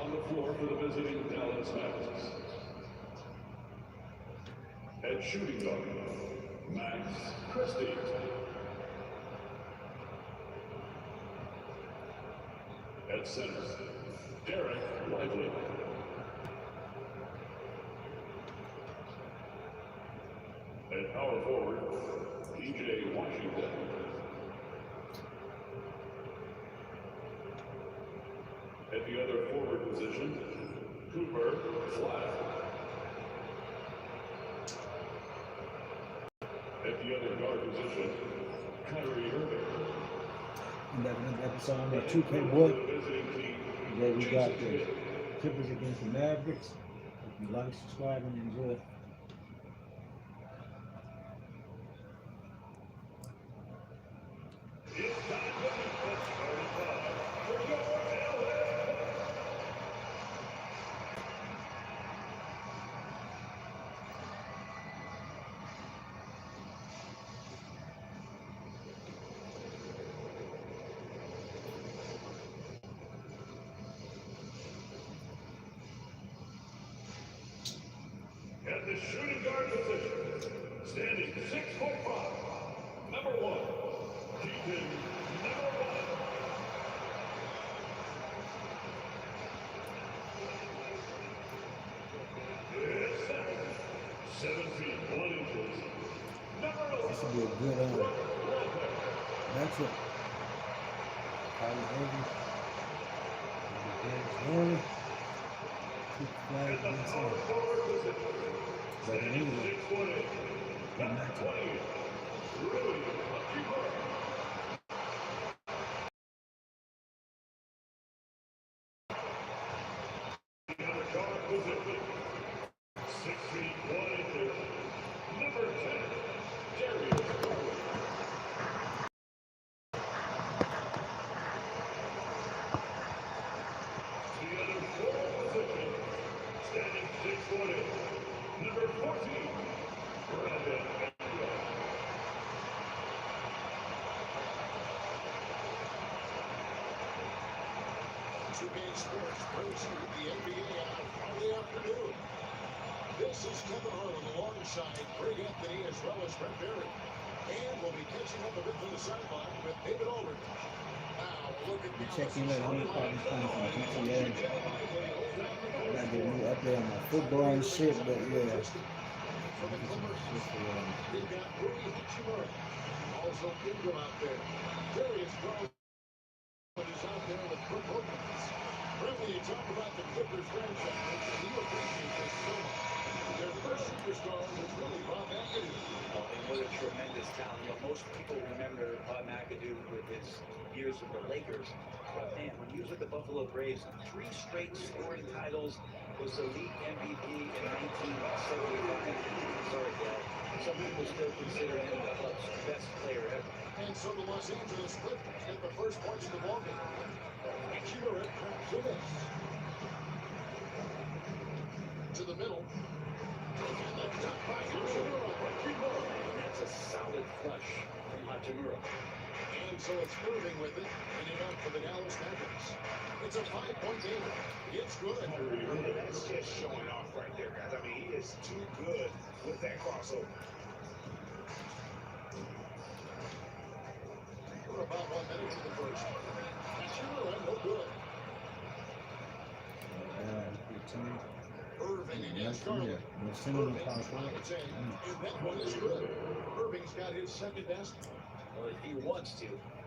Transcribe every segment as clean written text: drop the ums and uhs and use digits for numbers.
On the floor for the visiting Dallas Mavericks. At shooting guard, Max Christie. At center, Derek Lively. At power forward, PJ Washington. At the other forward position, Cooper Flag. At the other guard position, Kyrie Irving. And that next episode on that 2K boy, that we got the Clippers against the Mavericks. If you like, subscribe, and enjoy. At the shooting guard position, standing 6'5", number 1, Keaton, number 1. Yes, 7 feet 1 inches, number 11. This will be a good matchup. Kyrie Irving. James Harden. Flag inside. But anyway, good matchup. Game Sports brings you the NBA on a Friday afternoon. This is Kevin Harlan alongside Greg Anthony as well as Brent Barry. And we'll be catching up a bit from the sideline with David Aldridge. Now, look at the checking in on probably playing from GTA. I got to do a new update on my football and shit, but yeah. For the Clippers, they've got Rui Hachimura. Also Ingram out there. Darius Garland is out there with Brook Lopez. When you talk about the Clippers franchise, and you appreciate this so much. Their first superstar was really Bob McAdoo. Oh, and what a tremendous talent. You know, most people remember Bob McAdoo with his years with the Lakers. But man, when he was with the Buffalo Braves, 3 straight scoring titles, was the league MVP in 1975. Sorry, Dad. Some people still consider him the club's best player ever. And so the Los Angeles Clippers get the first points of the ballgame. Hachimura to this. To the middle. And the cut by Hachimura. And that's a solid flush from Hachimura. And so it's moving with it, and you're up for the Dallas Mavericks. It's a 5-point game. It's good. That's just showing off right there, guys. I mean, he is too good with that crossover. We're about 1 minute to the first. Hachimura, no good. Irving against Garland. Irving pockets in, and that one is good. Irving's got his second best. Well, if he wants to,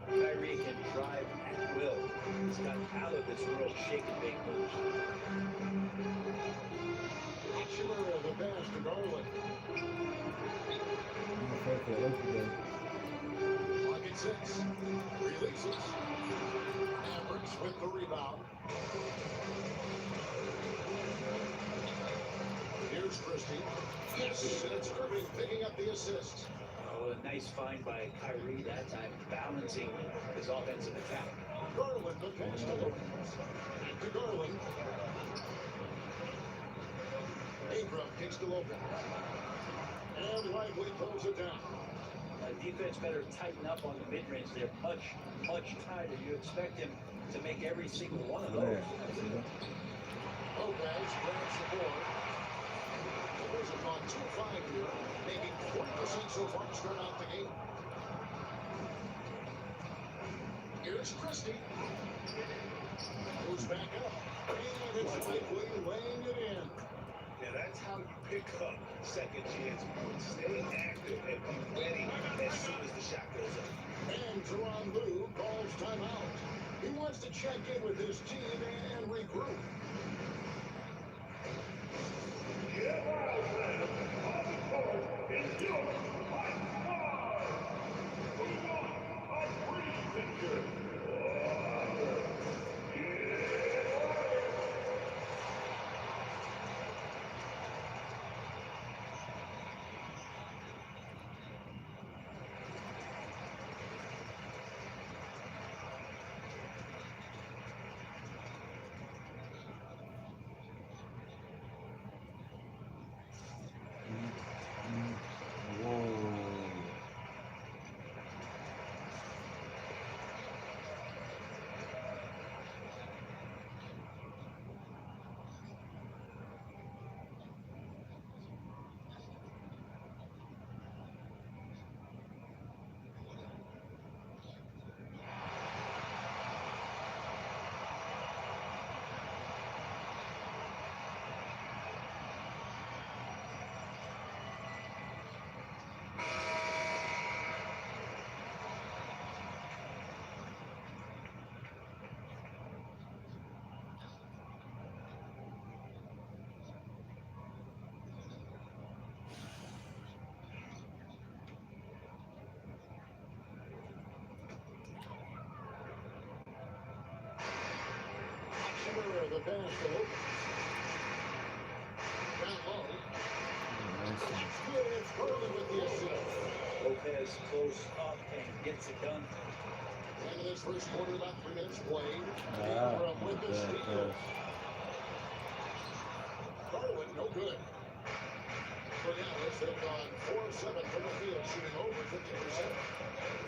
Kyrie can drive at will. He's got out of this world shake and bake moves. Hachimura, the pass to Garland. Pocket 6. Releases. Mavericks with the rebound. Here's Christie. Yes, and it's Irving picking up the assist. Oh, a nice find by Kyrie that time, balancing his offensive attack. Garland, the pass to Lopez. To Garland. Ingram kicks to Lopez. And Lively pulls it down. Defense better tighten up on the mid-range. They're much tighter. You expect him to make every single one of those. Lopez grabs the board. Clippers have gone 2-5 here, making 40% so far to start out the game. Here's Christie. Goes back up. And it's Lively laying it in. Yeah, that's how you pick up second chance points. Stay active and be ready as soon as the shot goes up. And Teron Lue calls timeout. He wants to check in with his team and regroup. Get wild, man. On the court is your high five. Move on. A free picture. Whoa. Shimmer, the pass to Lopez. Down low. Nice. It's good. It's Garland with the assist. Lopez close up and gets it done. End of this first quarter, about 3 minutes played. Ah, Ingram with the bad steal. pass. Garland, no good. Cornelius, they've gone 4 of 7 from the field, shooting over 50%.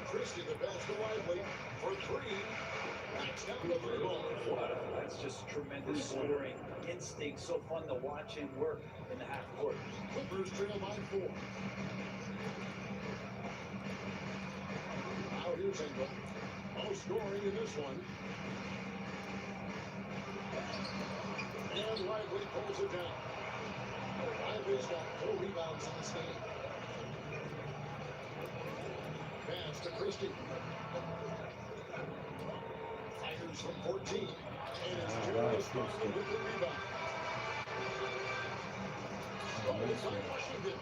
Christie, the pass to Lively for 3. Knocks down the 3 ball. Wow, that's just tremendous scoring instinct. So fun to watch him work in the half court. Clippers trail by 4. Now here's Ingram. No scoring in this one. And Lively pulls it down. Lively's got 4 rebounds in this game. Pass to Christie. Tigers from 14. And it's Julius Garland with the rebound. Stolen by Washington.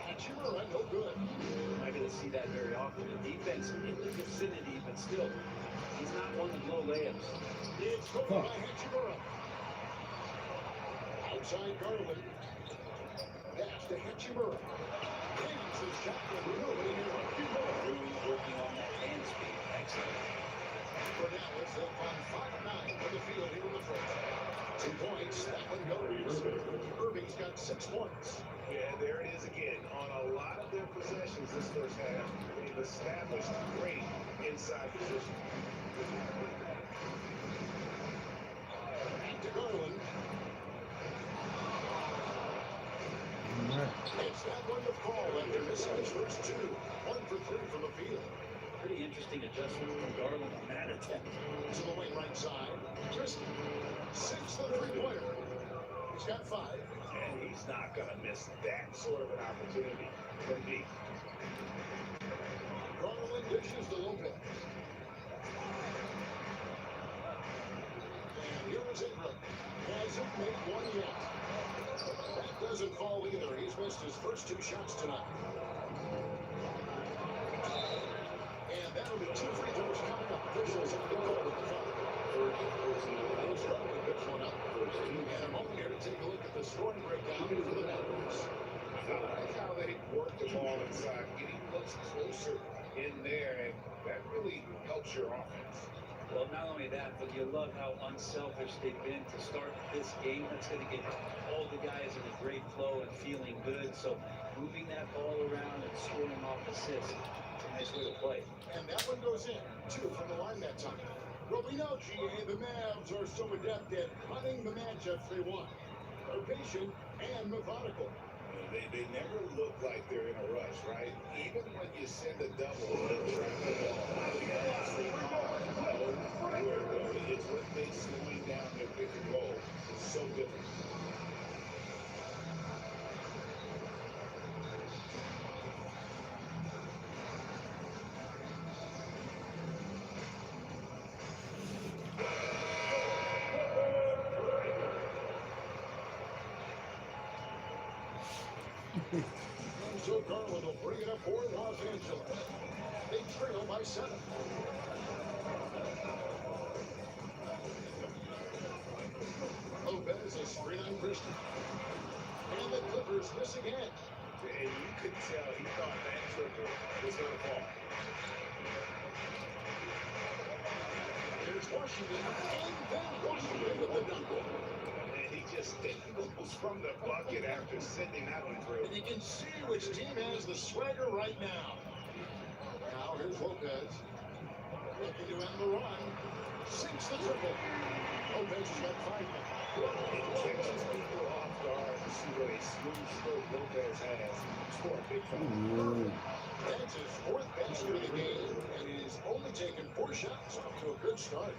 Hachimura, no good. You're not going to see that very often. The defense in the vicinity, but still, he's not one to blow layups. It's stolen by Hachimura. Outside Garland. Pass to Hachimura. Haynes his shot really near Hachimura. Really working on that hand speed. Excellent. Cornelius, they've gone 5-9 from the field here in the first. 2 points, that one goes. Irving's got 6 points. Yeah, there it is again. On a lot of their possessions this first half, they've established great inside position. Back to Garland. It's that one to fall after missing his first 2. 1 for 3 from the field. Pretty interesting adjustment from Garland on that attempt. To the wing right side. Christie. 6th three-pointer. He's got 5. And he's not going to miss that sort of an opportunity from deep. Garland dishes to Lopez. And here is Ingram. Hasn't made one yet. That doesn't fall either. He's missed his first 2 shots tonight. And that'll be 2 free throws coming up. Officials have been called at the foul. They'll start to pick one up. And a moment here to take a look at the scoring breakdown for the Mavericks. I like how they work the ball inside, getting looks closer in there, and that really helps your offense. Well, not only that, but you love how unselfish they've been to start this game. That's going to get all the guys in a great flow and feeling good. So moving that ball around and scoring off assists, it's a nice way to play. And that one goes in. 2 from the line that time. Well, we know, GA, the Mavs are so adept at hunting the magic matchups they want. They're patient and methodical. They never look like they're in a rush, right? Even when you send a double, they'll track the ball. It's what makes slowing down their pick and roll so difficult. And so Garland will bring it up for Los Angeles. They trail by 7. Lopez is straight on Christian. And the Clippers miss again. And you could tell he thought that triple was going to fall. There's Washington, and then Washington with the dunk. And he just goes from the bucket after sending that one through. And you can see which team has the swagger right now. Now here's Lopez. Looking to end the run. Sinks the triple. Lopez has got 5 men. It catches people off guard to see what a smooth stroke Lopez has. Score a big foul. That's his 4th basket of the game, and he's only taken 4 shots off to a good start.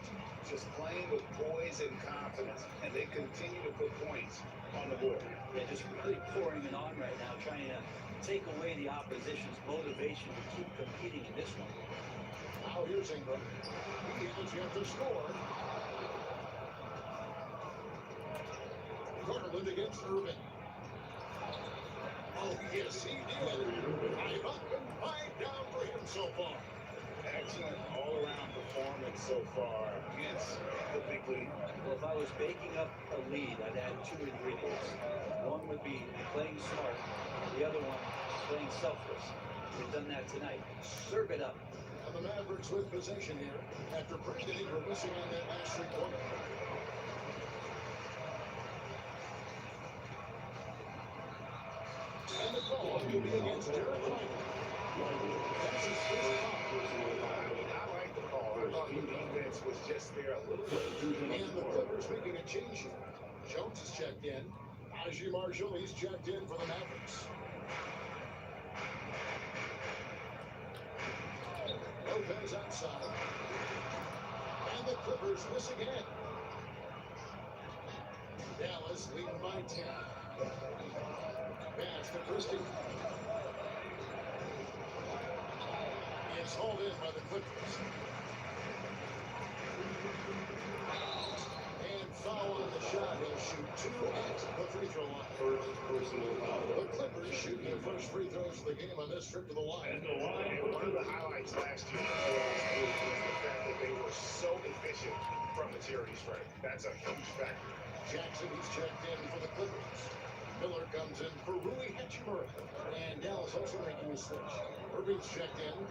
Just playing with poise and confidence, and they continue to put points on the board. They're just really pouring it on right now, trying to take away the opposition's motivation to keep competing in this one. Now here's Ingram. He has yet to score. Garland against Irving. Oh, yes, he did. 5 up and 5 down for him so far. Excellent all-around performance so far against the big league. Well, if I was baking up a lead, I'd add 2 ingredients. One would be playing smart, the other one, playing selfless. We've done that tonight. Serve it up. And the Mavericks with possession here after Brandon Ingram missing on that last 3-pointer. And the call will be against Derek White. That's his first foul. I like the call. I thought the defense was just there a little bit. And the Clippers making a change here. Jones is checked in. Najee Marshall, he's checked in for the Mavericks. Lopez outside. And the Clippers miss again. Dallas leading by 10. Pass to Christie. It's hauled in by the Clippers. And foul on the shot. He'll shoot 2 at the free throw line. The Clippers shooting their first free throws of the game on this trip to the line. And one of the highlights last year was the fact that they were so efficient from the charity stripe. That's a huge factor. Jackson, he's checked in for the Clippers. Miller comes in for Rui Hachimura. And Dallas also making a switch. Irving's checked in.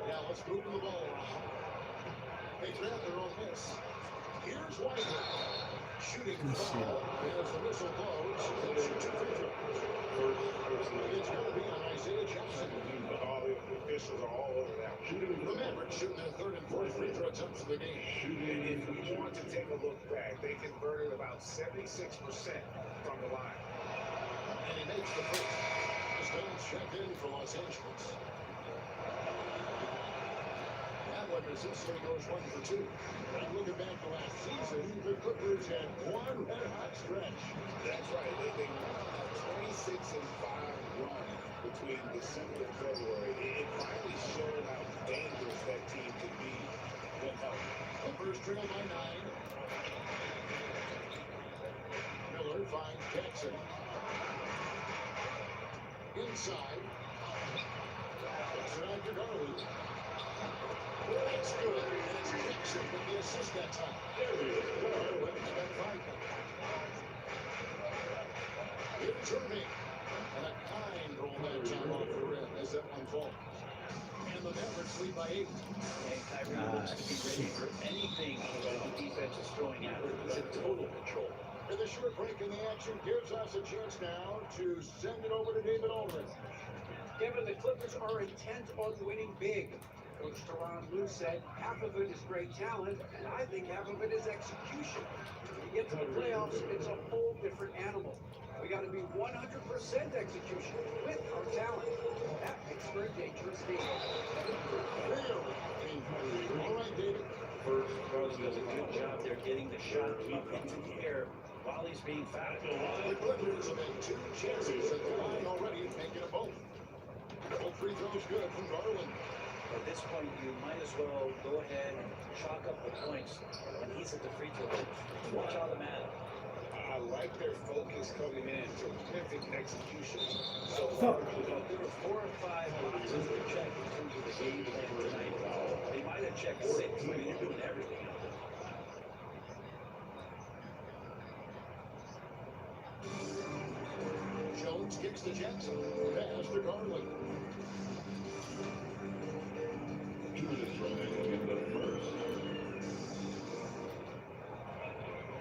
Dallas moving the ball around. They grab their own miss. Here's Wiseman. Shooting foul. As the whistle blows, he'll shoot 2 free throws. It's going to be on Isaiah Jackson. All the officials are all over that one. The Mavericks shooting their 3rd and 4th free throw attempts of the game. And if we want to take a look back, they converted about 76% from the line. And he makes the first. Stone's checked in for Los Angeles. That one resistfully goes 1 for 2. And looking back to last season, the Clippers had one red-hot stretch. That's right. They went on a 26-5 run between December and February. It finally showed how dangerous that team could be when healthy. Clippers trail by 9. Miller finds Jackson. Inside. It's it out to Garland. That's good. And it's Jackson with the assist that time. There he is. Webb's got 5 points. Here's Irving. And a kind roll that time off the rim as that one falls. And the Mavericks lead by 8. And Kyrie looks to be ready for anything that the defense is throwing at him. He's in total control. And the short break in the action gives us a chance now to send it over to David Aldridge. Kevin, the Clippers are intent on winning big. Coach Teron Lue said half of it is great talent, and I think half of it is execution. When you get to the playoffs, it's a whole different animal. We got to be 100% execution with our talent. That makes for a dangerous team. All right, David. First, Garland does a good job there getting the shot up into the air while he's being fouled. The Clippers have had 2 chances at the line already, making a both. Both free throws good from Garland. At this point, you might as well go ahead and chalk up the points when he's at the free throw line. Watch automatic. I like their focus coming in, terrific execution. So far, there were 4 or 5 boxes to check in terms of the game plan tonight. They might have checked 6. I mean, they're doing everything out there. Jones kicks to Jackson. Pass to Garland. 2 minutes remaining in the first.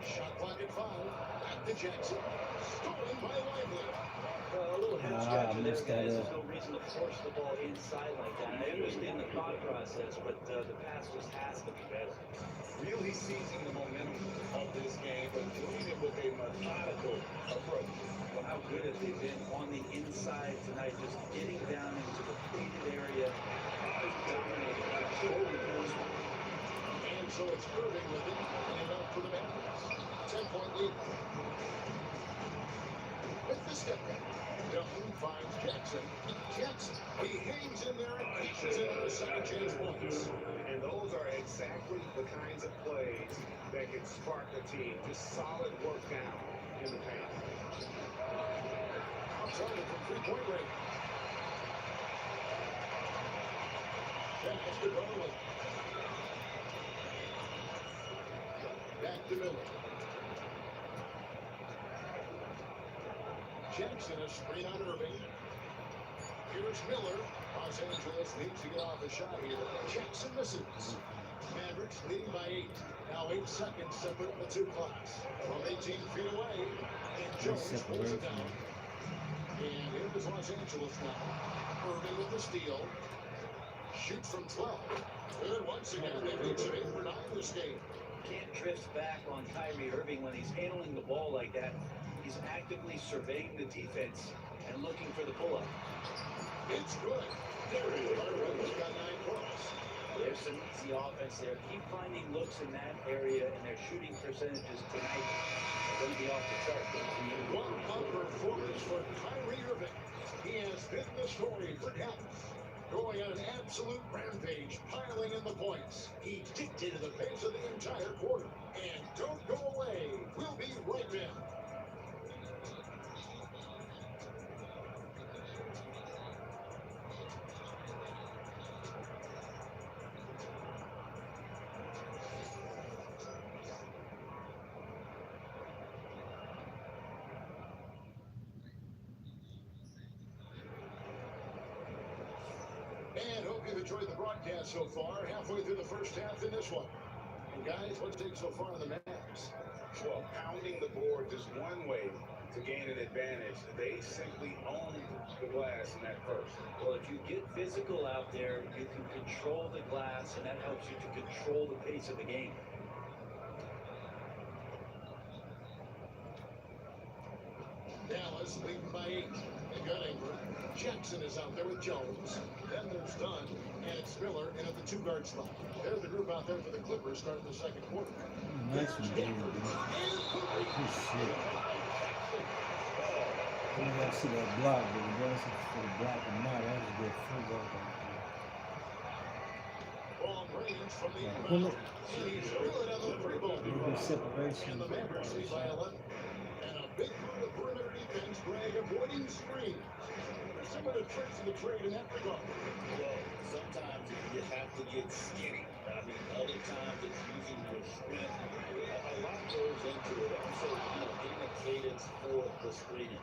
Shot clock at 5. Back to Jackson. Stolen by Lively. Well, a little head Nah, I scratcher there, missed guys. that, There's no reason to force the ball inside like that. I understand the thought process, but the pass just has to be better. Really seizing the momentum of this game, but doing it with a methodical approach. Well, how good have they been on the inside tonight, just getting down into the painted area, dominating. Holy moly. And so it's Irving with it, and it out for the Mavericks. 10-point lead. With the step back, Duncan finds Jackson. Jackson, he hangs in there and pushes in the second chance points. And those are exactly the kinds of plays that can spark a team. Just solid work down in the paint. Outside from three-point range. Pass to Garland. Back to Miller. Jackson, a screen on Irving. Here's Miller. Los Angeles needs to get off a shot here. Jackson misses. Mavericks leading by 8. Now 8 seconds separate the 2 clocks. From 18 feet away, and Jones pulls it down. And it is Los Angeles now. Irving with the steal. Shoots from 12. And once again, they reach an 8 for 9 this game. Can't drift back on Kyrie Irving when he's handling the ball like that. He's actively surveying the defense and looking for the pull-up. It's good. There it is. Irving's got 9 points. There's some easy offense there. Keep finding looks in that area, and their shooting percentages tonight are going to be off the chart. One up performance for Kyrie Irving. He has been the story for Dallas. Going on an absolute rampage, piling in the points. He dictated the pace of the entire quarter. And don't go away. We'll be right back. And hope you've enjoyed the broadcast so far. Halfway through the first half in this one. And guys, what's taken so far on the Mavs? Well, pounding the boards is one way to gain an advantage. They simply owned the glass in that first. Well, if you get physical out there, you can control the glass, and that helps you to control the pace of the game. Dallas leading by 8. They got Ingram. Jackson is out there with Jones. Then there's Dunn, and it's Miller in at the 2-guard spot. There's the group out there for the Clippers starting the second quarter. Nice one, David. Good shit. I don't to see that block, but regardless for the block or not, that was a good football right Long range from the there. Pull inbound. it. And he's drilling on the 3-ball. A little bit of separation. And the Mavericks lead by 11. And a big part of perimeter defense, Greg, avoiding screens. Some of the tricks of the trade in that regard. Well, sometimes you have to get skinny. I mean, other times it's using your strength. A lot goes into it. Also, getting a cadence for the screening.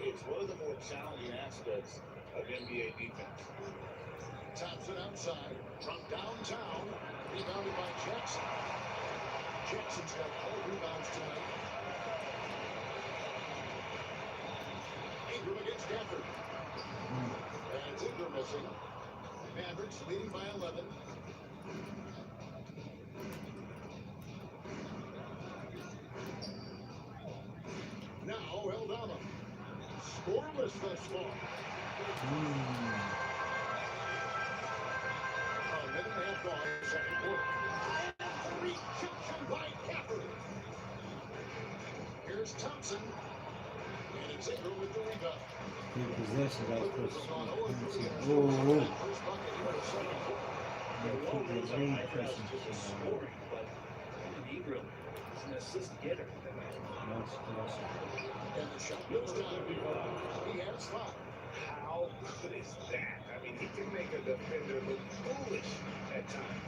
It's one of the more challenging aspects of NBA defense. Thompson outside from downtown. Rebounded by Jackson. Jackson's got 12 rebounds tonight. Ingram against Gafford. And Ingram missing. Mavericks leading by 11. Now Eldama. Scoreless thus far. A minute and a half gone in the second quarter. Rejection by Gafford. Here's Thompson. And it's Ingram with the rebound. Good possession, guys. Clippers have gone 0 for 3 in Oh, oh. First bucket here in the second quarter. Yeah, keep that lead pressing. scoring, but Ingram is an assist getter. Nice pressure. And the shot goes down. He has 5. How good is that? I mean, he can make a defender look foolish at times.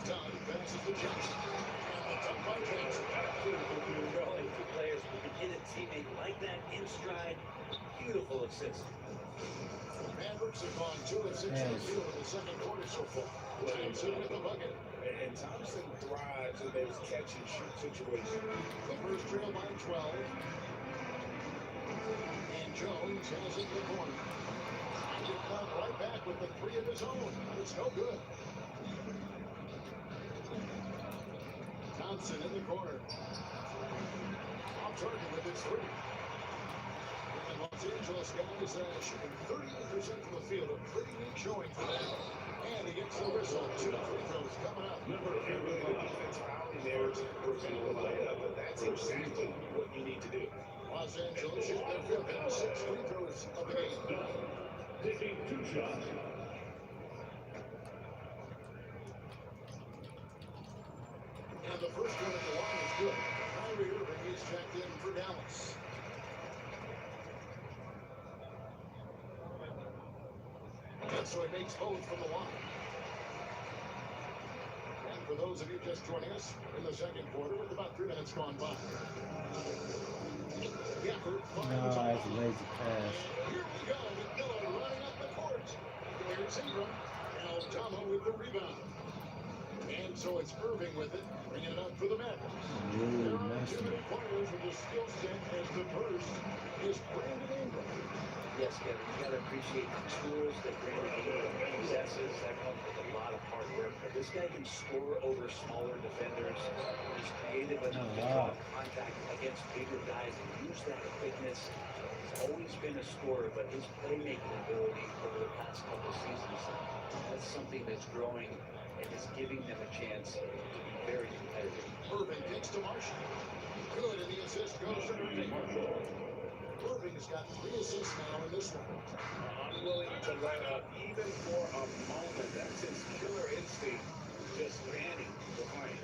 Dunn passes to Johnson. And the dunk by Johnson. Only two players who can hit a teammate like that in stride. Beautiful assist. Mavericks have gone 2 of 6 in the field in the second quarter so far. Thompson with the bucket. And Thompson thrives in those catch and shoot situations. Clippers trail by 12. And Jones has it in the corner. And he comes right back with the 3 of his own. It's no good. Thompson in the corner. Off target with his 3. And Los Angeles guys shooting 38% from the field. A pretty neat showing for them. And he gets the whistle. 2 free throws coming up. Defense fouling there to prevent the layup, but that's exactly what you need to do. Los Angeles shoot their 5th and 6 free throws of the game. Taking 2 shots. And the first one at the line is good. Kyrie Irving is checked in for Dallas. And so he makes both from the line. And for those of you just joining us in the second quarter, with about 3 minutes gone by. Gafford finds No, a it's a lazy pass. Here we go with Miller running up the court. Here's Ingram. Eldama with the rebound. And so it's Irving with it, bringing it up for the Mavericks. There Ooh, are nice too one. many players with the skill set as the first is Brandon Ingram. Yes, Kevin, you got to appreciate the tools that Brandon Ingram possesses. That comes with a lot of hard work. But this guy can score over smaller defenders. He's creative enough to draw contact against bigger guys and use that quickness. He's always been a scorer, but his playmaking ability over the past couple of seasons, that's something that's growing and is giving them a chance to be very competitive. Irving kicks to Marshall. Good, and the assist goes to Irving. Irving's got 3 assists now in this one. Unwilling to let up even for a moment. That's his killer instinct. Just standing behind.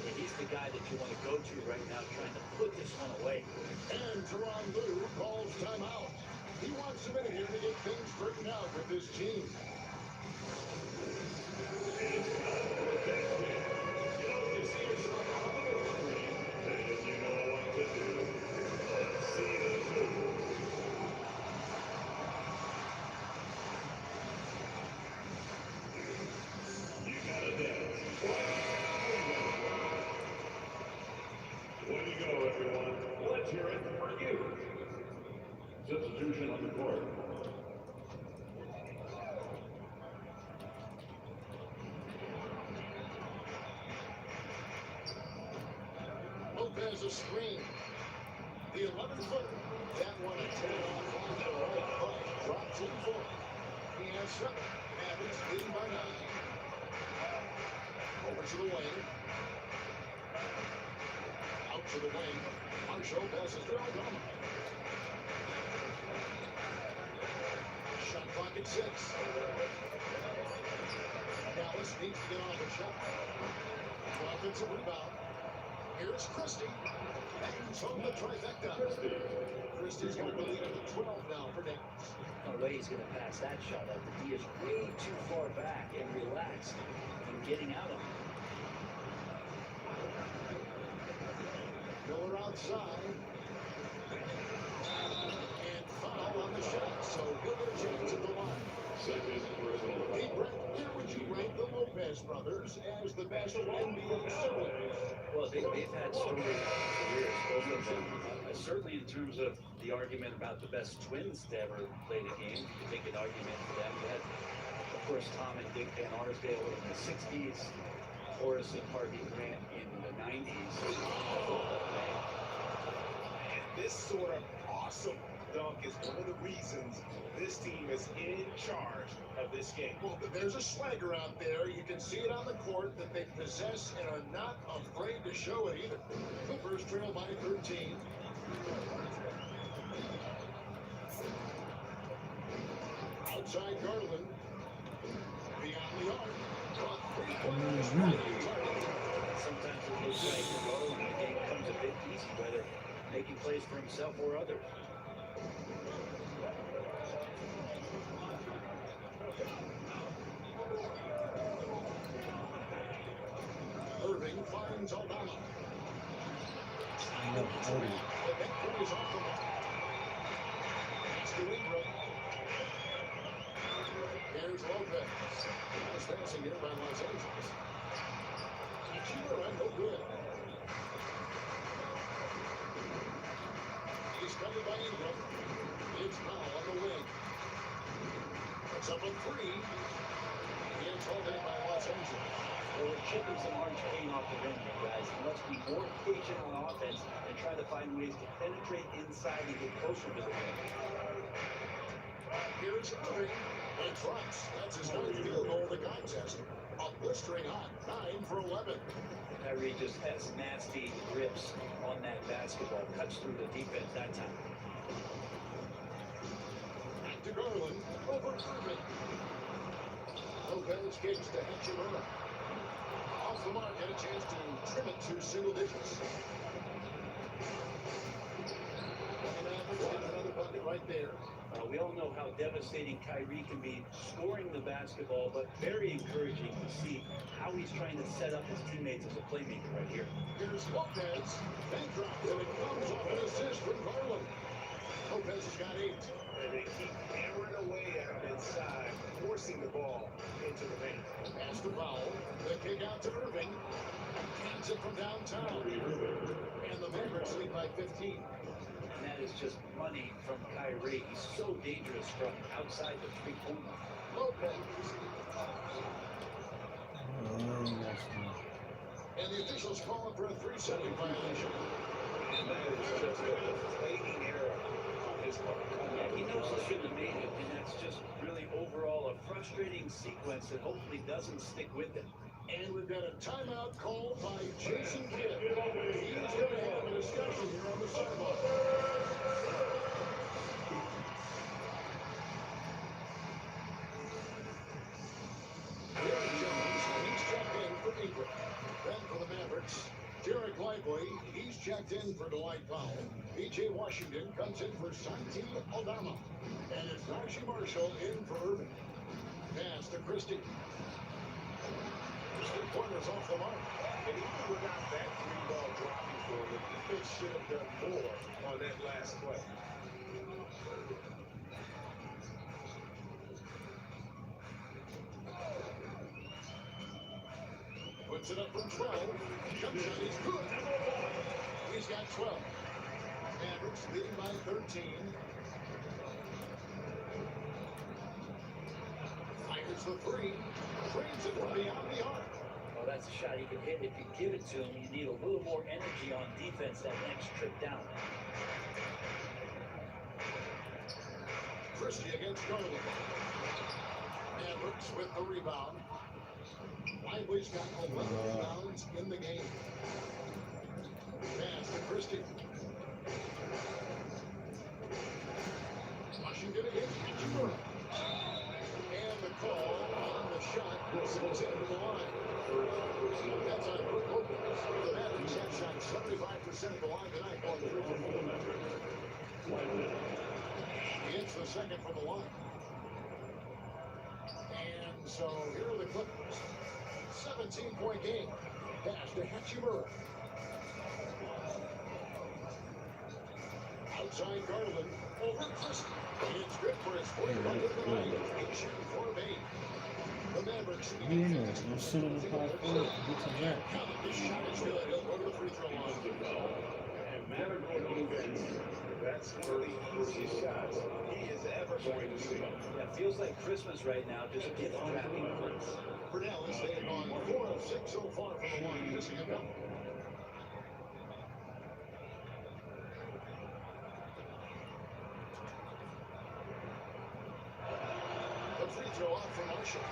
And he's the guy that you want to go to right now trying to put this one away. And Teron Lue calls timeout. He wants a minute here to get things straightened out with his team. Way to go, everyone. Let's hear it for you. Substitution on the court. Lopez a screen. The 11-footer. That one a 10-off on the right butt. Drops in 4. He has 7. Mavericks leading by 9. Over to the wing. Out to the wing. Marshall passes to Eldama. Shot clock at 6. Dallas needs to get on the shot. Offensive rebound. Here's Christie. Bangs home the trifecta. Christie's got the lead to 12 now for Dallas. No way he's going to pass that shot up. He is way too far back and relaxed in getting out of it. Miller outside. And foul on the shot, so he'll get a chance at the line. Second personal. Hey, Brett, where would you rank the Lopez brothers as the best NBA siblings? Well, they've had storied careers, both of them. Certainly in terms of the argument about the best twins to ever play the game, you could make an argument for them. You had, of course, Tom and Dick Van Arsdale in the 60s, Horace and Harvey Grant in the 90s. And this sort of awesome dunk is one of the reasons this team is in charge of this game. Well, there's a swagger out there. You can see it on the court that they possess and are not afraid to show it either. Clippers trail by 13. Outside Garland. Beyond the arc. Sometimes it looks like the low and the game becomes a bit easy, whether making plays for himself or others. Irving finds Aldama. I know, Odie. The backcourt is off the mark. It's to Ingram. Here's Lopez. Nice passing here by Los Angeles. Hachimura, no good. He's covered by Ingram. It's Powell on the wing. It's up a three. It's held in by Los Angeles. Well, we're chipping some orange paint off the rim, you guys. And let's be more patient on offense and try to find ways to penetrate inside and get closer to the rim. Here's Irving. And Trucks. That's his ninth field goal of the contest. A blistering hot 9 for 11. Kyrie just has nasty grips on that basketball. Cuts through the defense that time. Back to Garland. Over Irving. Lopez kicks to Hachimura. Off the mark, had a chance to trim it to single digits. And Mavericks got another bucket right there. We all know how devastating Kyrie can be scoring the basketball, but very encouraging to see how he's trying to set up his teammates as a playmaker right here. Here's Lopez. Bank drop, and it comes off an assist from Garland. Lopez has got 8. And they keep hammering away at him inside, forcing the ball into the paint. Pass to Powell. The kick out to Irving. Hands it from downtown. And the Mavericks lead by 15. And that is just money from Kyrie. He's so dangerous from outside the three-pointer. Lopez. Oh, that's good. And the officials call it for a 3-second violation. And that is just a flagrant error on his part. Yeah, he knows he shouldn't have made it, and that's just really overall a frustrating sequence that hopefully doesn't stick with him. And we've got a timeout called by Jason Kidd. He's going to have a discussion here on the sideline. Derek Jones, he's checked in for Ingram. Then for the Mavericks, Jarek Lively, he's checked in for Dwight Powell. B.J. Washington comes in for Santi Aldama. And it's Najee Marshall in for Irving. Pass to Christie. 3-pointers off the mark. And even without that three-ball dropping for him, the defense should have done more on that last play. Puts it up from 12. Jump shot is good. He's got 12. Mavericks leading by 13. Fires the 3. Trains it from beyond the arc. Well, that's a shot he can hit. If you give it to him, you need a little more energy on defense that next trip down. Christie against Garland. Mavericks with the rebound. Lively's got 11 rebounds in the game. Pass to Christie. Washington against Hachimura. And the call on the shot goes into the line. That's on Brook Lopez. The Mavericks have shot 75% of the line tonight on the triple. He hits the second from the line. And so here are the Clippers. 17-point game. Pass to Hachimura. Outside Garland. Over Christie. It's good for his fourth bucket of the night. He's shooting 4 of 8. The Mavericks. You know, I'm sitting in the park for it. Get some rest. His shot is good. He'll go to the free throw line. And Maverick defense That's one of the easiest shots he is ever going to see. Yeah, feels like Christmas right now, just gift wrapping. For Dallas, they have gone 4 of 6 so far from the line, missing a double. The free throw out for Marshall.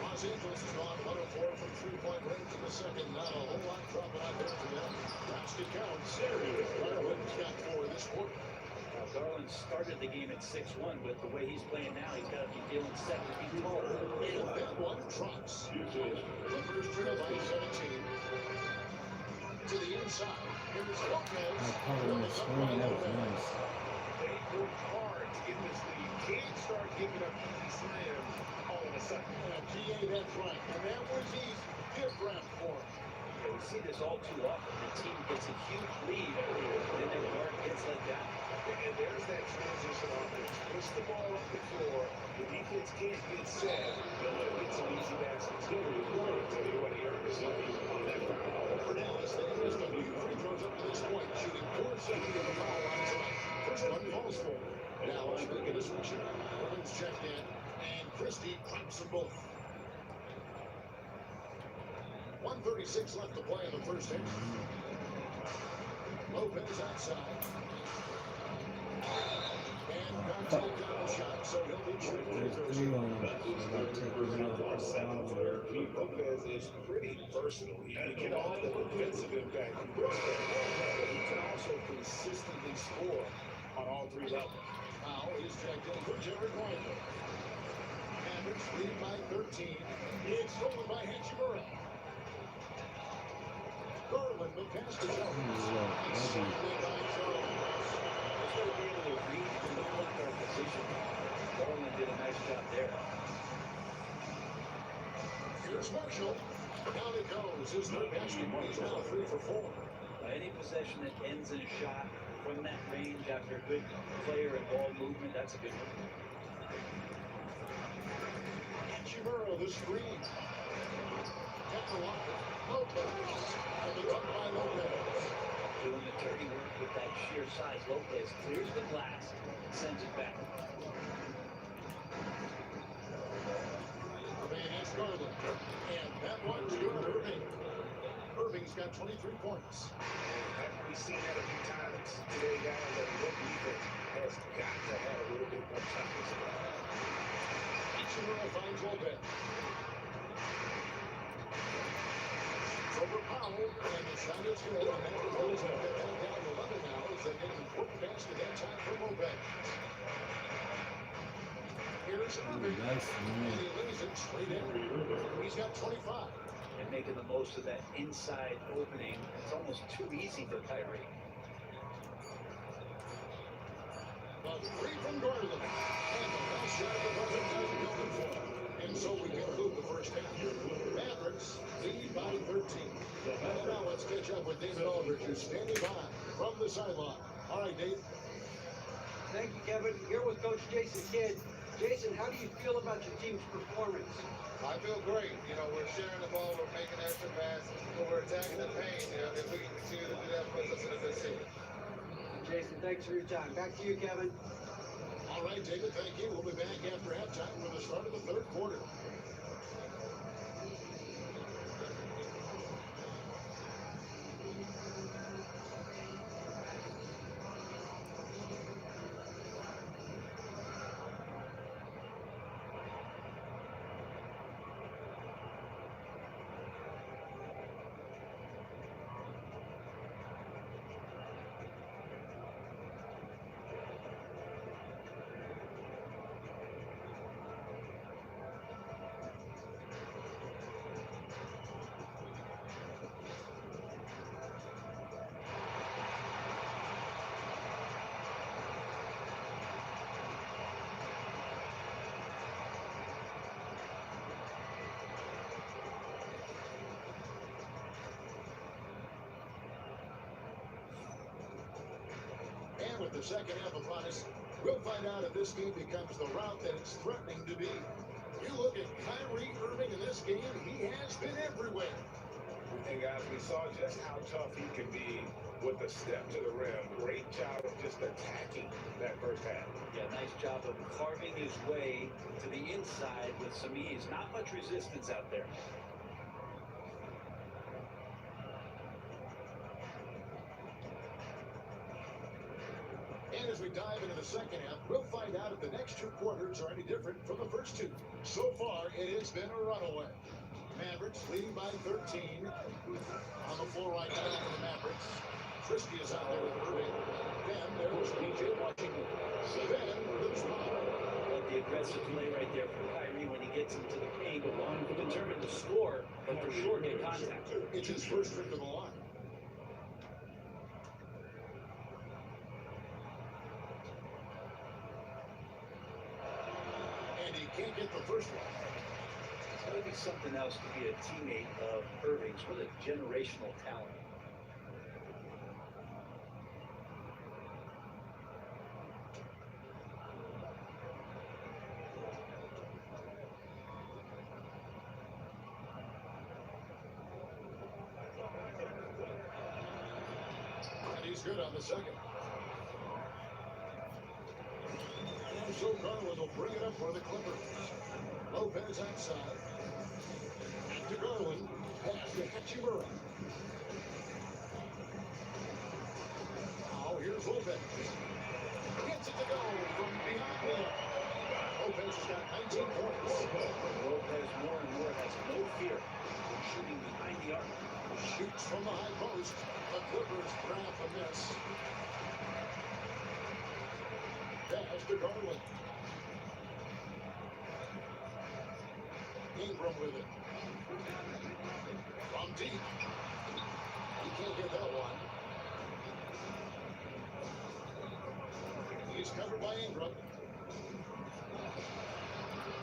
Los Angeles has gone 1 of 4 from three-point range in the second. Not a whole lot dropping out there for them. That's to count. Serious. Garland's got 4 this quarter. Now, Garland started the game at 6'1", but the way he's playing now, he's got to be feeling 7 feet tall. And that one drops. Clippers trail by 17. To the inside. Here's Lopez. I caught him on the screen. That was nice. They worked hard to get this lead. Can't start giving up easy slams all of a sudden. GA, that's right. And that was easy. Give rap for him. Yeah, we see this all too often. The team gets a huge lead, then their guard gets let down. And there's that transition offense. Push the ball up the floor. The defense can't get set. They'll get some easy baskets. Tell you what, here is on that foul. For Dallas, they missed a few free throws up to this point, shooting 4-7 of the foul line tonight. First one falls for Dallas making a switch. Rollins checked in, and Christie drops them both. 1:36 left to play in the first half. Lopez outside. And Conte got a shot, so he'll be shooting. There's 3 on him. I gotta take another foul. Lopez is pretty versatile. He can get all the defensive impact from this game, but he can also consistently score on all 3 levels. Foul is checked in for Jerry Royal. Mavericks lead by 13. It's stolen by Hachimura. Garland, the pass to Jones. And saved by Jones. Just got to be able to read the point guard position. Garland did a nice job there. Here's Marshall. Down it goes. His third basket. He's now 3 for 4. Any possession that ends in a shot from that range after a good player and ball movement, that's a good one. Hachimura, the screen. Lopez. And the dunk by Lopez. Doing the dirty work with that sheer size. Lopez clears the glass, sends it back. Man, that's Garland. And that one's good. Irving. Irving's got 23 points. Haven't we seen that a few times today, guys? That the defense has got to have a little bit more toughness. Hachimura finds Lopez. Over Powell, and the shot is good. And that goes down to 11 now as they get an important basket that time for Lopez. Here's Irving. Nice, And man. he lays it straight in. He's got 25. And making the most of that inside opening. It's almost too easy for Kyrie. A 3 from Garland. And the last shot of the buzzer doesn't go in for him. And so we conclude the first half. Mavericks lead by 13. And now let's catch up with David Aldridge, who's standing by from the sideline. All right, Dave. Thank you, Kevin. Here with Coach Jason Kidd. Jason, how do you feel about your team's performance? I feel great. You know, we're sharing the ball, we're making extra passes, but we're attacking the paint. You know, if we can continue to do that, puts us in a good seat. Jason, thanks for your time. Back to you, Kevin. All right, David, thank you. We'll be back after halftime for the start of the third quarter. And with the second half upon us, we'll find out if this team becomes the route that it's threatening to be. You look at Kyrie Irving in this game, he has been everywhere. And guys, we saw just how tough he can be with a step to the rim. Great job of just attacking that first half. Yeah, nice job of carving his way to the inside with some ease. Not much resistance out there. And as we dive into the second half, we'll find out if the next two quarters are any different from the first two. So far, it has been a runaway. Mavericks leading by 13. On the floor right now for the Mavericks. Frisky is out there with Irving. Then there's PJ Washington. Then there's Rob. The aggressive play right there for Kyrie when he gets into the paint. Determined to score, but for sure get contact. It's his first trip to the line. And he can't get the first one. It's got to be something else to be a teammate of Irving's. What a generational talent. And he's good on the second. And so Garland will bring it up for the Clippers. Lopez outside. To Garland. Pass to Hachimura. Now here's Lopez. Gets it to go from behind the arc. Lopez has got 19 points. Lopez more and more has no fear of shooting behind the arc. Shoots from the high post. The Clippers grab the miss. Pass to Garland. Ingram with it. From deep. He can't get that one. He's covered by Ingram.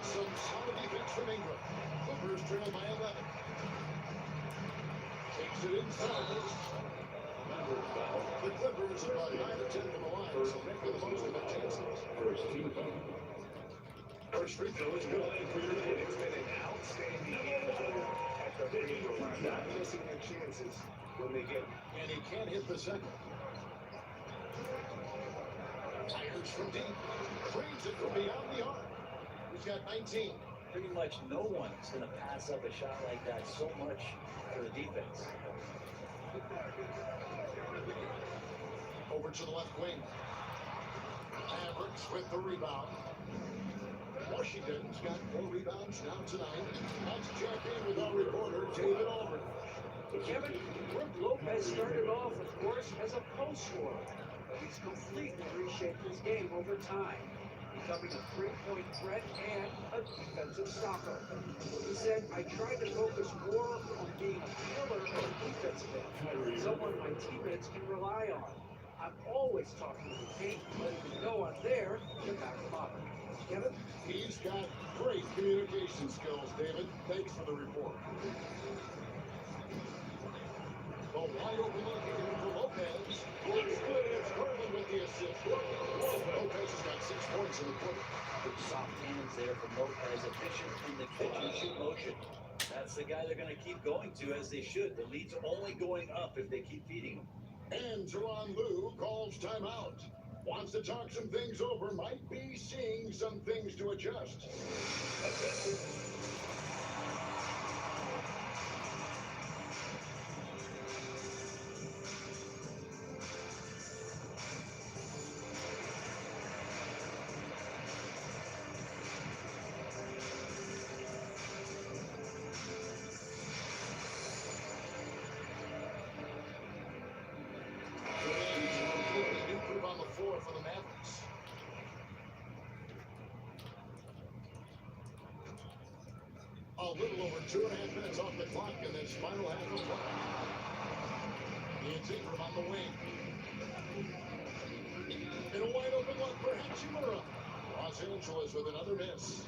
Some solid defense from Ingram. Clippers trail by 11. Takes it inside. The Clippers are about 9 or 10 from the line, so making the most of their chances. First free throw is good. It's been an outstanding game at the free throw line. Not missing their chances when they get them. And he can't hit the second. Tires from deep. Cleans it from beyond the arc. He's got 19. Pretty much no one is going to pass up a shot like that so much for the defense. Over to the left wing. Mavericks with the rebound. Washington's got 4 rebounds now tonight. Let's check in with our reporter, David Aldridge. Kevin, Brook Lopez started off, of course, as a post scorer. But he's completely reshaped his game over time, becoming a three-point threat and a defensive stopper. He said, I tried to focus more on being a killer on defensive end, someone my teammates can rely on. I'm always talking to the team, letting them know I'm there to back them up. Kevin? He's got great communication skills, David. Thanks for the report. The wide open look here for Lopez. Looks good. It's Garland with the assist. Lopez has got 6 points in the quarter. Good soft hands there from Lopez, efficient in the catch and shoot motion. That's the guy they're going to keep going to, as they should. The lead's only going up if they keep feeding him. And Tyronn Lue calls timeout. Wants to talk some things over. Might be seeing some things to adjust. On the floor for the Mavericks. A little over 2.5 minutes off the clock in this final half of play. It's Ingram on the wing. In a wide open look for Hachimura. Los Angeles with another miss.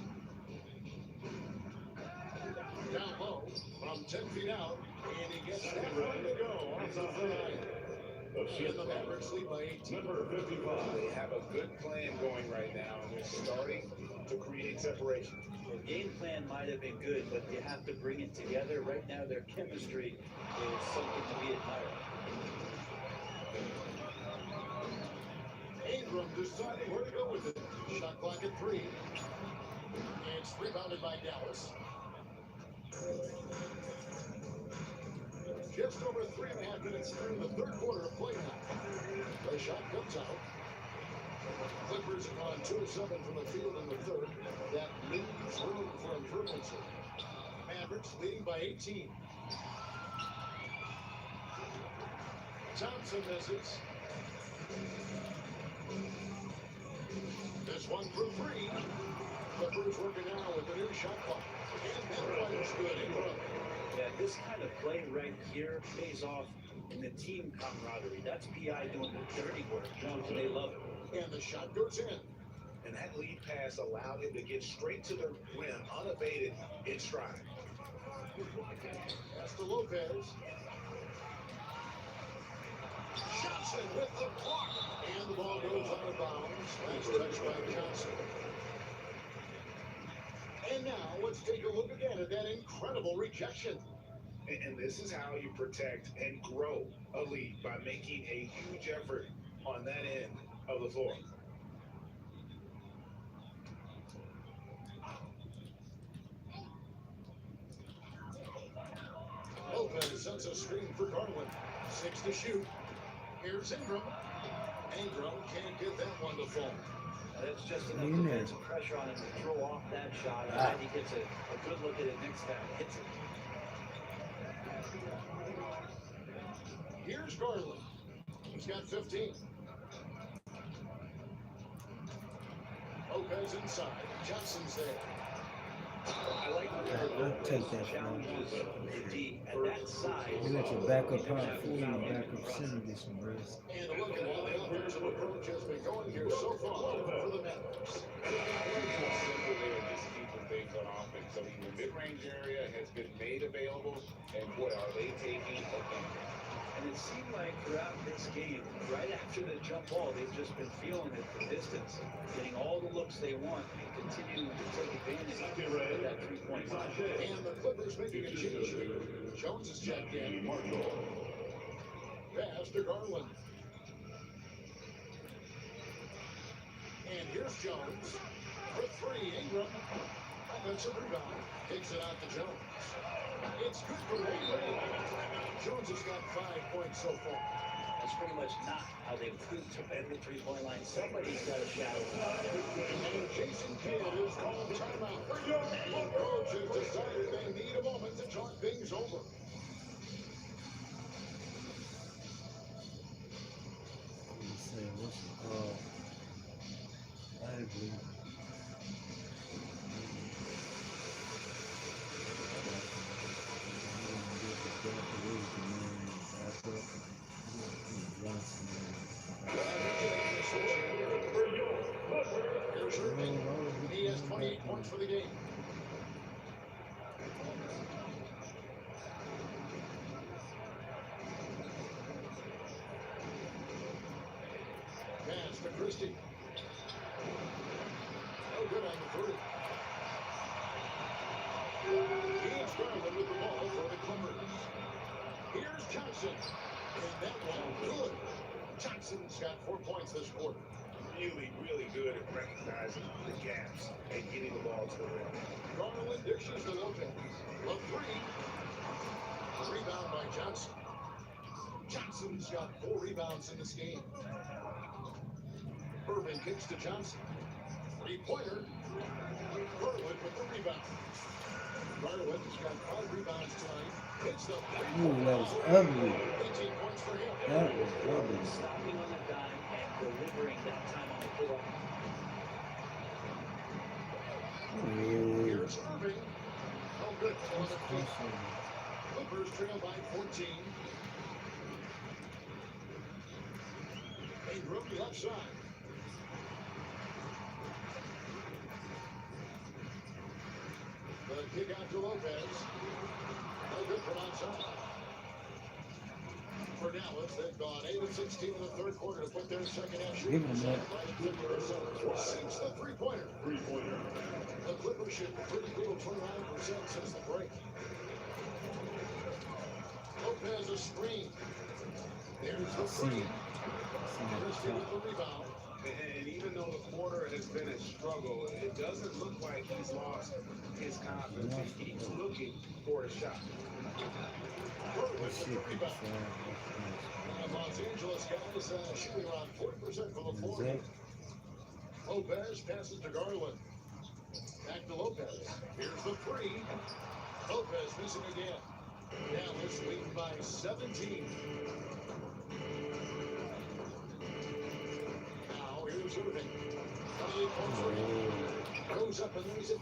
Down low from 10 feet out, and he gets that ready to go off the fly. And the Mavericks lead by 18. Number 55. They have a good plan going right now, and they're starting to create separation. The game plan might have been good, but you have to bring it together. Right now, their chemistry is something to be admired. Ingram deciding where to go with it. Shot clock at 3. It's rebounded by Dallas. Just over 3.5 minutes through the third quarter of play now. The shot comes out. Clippers on 2 of 7 from the field in the third. That leaves room for improvement. Mavericks leading by 18. Thompson misses. This one for 3. Clippers working now with the new shot clock. And that one is good. Ingram. Yeah, this kind of play right here pays off in the team camaraderie. That's PI doing the dirty work. They love it. And the shot goes in. And that lead pass allowed him to get straight to the rim unabated in stride. That's to Lopez. Johnson with the block. And the ball goes out of bounds. Nice touch by Johnson. And now let's take a look again at that incredible rejection. And this is how you protect and grow a lead, by making a huge effort on that end of the floor. Lopez sets a screen for Garland. 6 to shoot. Here's Ingram. Ingram can't get that one to fall. That's just enough defensive pressure on him to throw off that shot. And then he gets a good look at it next time and hits it. Here's Garland. He's got 15. Lopez inside. Johnson's there. I like I'll take that. challenges the D at that size. You let your backup power forward and backup center get some rest. And look at how the offensive approach has been going here so far for the Mavericks. Simple there, just keeping things on offense. I mean, the mid-range area has been made available, and boy, are they taking advantage. And it seemed like throughout this game, right after the jump ball, they've just been feeling it for distance, getting all the looks they want, and continuing to take advantage of that three-point line. And the Clippers making a change here. Jones is checked in. Pass to Garland. And here's Jones. For 3, Ingram. Offensive rebound. Takes it out to Jones. It's good for Ingram. Jones has got 5 points so far. That's pretty much not how they proved to bend the three-point line. Somebody's got a shadow. And Jason Kidd is called timeout. The coach has decided they need a moment to talk things over. Let's say, what's it called? Lively. Here's Irving. He has 28 points for the game. Pass to Christie. No good on the 3. He's Garland with the ball for the Clippers. Here's Johnson. And that one good. Johnson's got 4 points this quarter. Really, really good at recognizing the gaps and getting the ball to the rim. Garland dishes to Lopez. The 3. Rebound by Johnson. Johnson's got 4 rebounds in this game. Irving kicks to Johnson. 3-pointer. Garland with the rebound. Garland has got 5 rebounds tonight. Hits the Ooh, that was ugly. 18 points for him. That was ugly. Stopping on the dime and delivering that time on the floor. Here's Irving. Oh, good. Clippers trail by 14. Ingram left side. The kick out to Lopez. No good from outside. For Dallas, they've gone 8 of 16 in the third quarter to put their second half Give shooting him that. percentage right at 50%. Since the three-pointer. The Clippers shoot pretty cool 29% since the break. Lopez a screen. There's the three. Christie with the rebound. And even though the quarter has been a struggle, it doesn't look like he's lost his confidence. He's looking for a shot. Bird Let's with see the if we can rebound. find Los Angeles guys shooting around 40% from the floor. Zach. Lopez passes to Garland. Back to Lopez. Here's the three. Lopez missing again. Dallas leading by 17. Now here's Irving. 28 points for him. Goes up and lays it.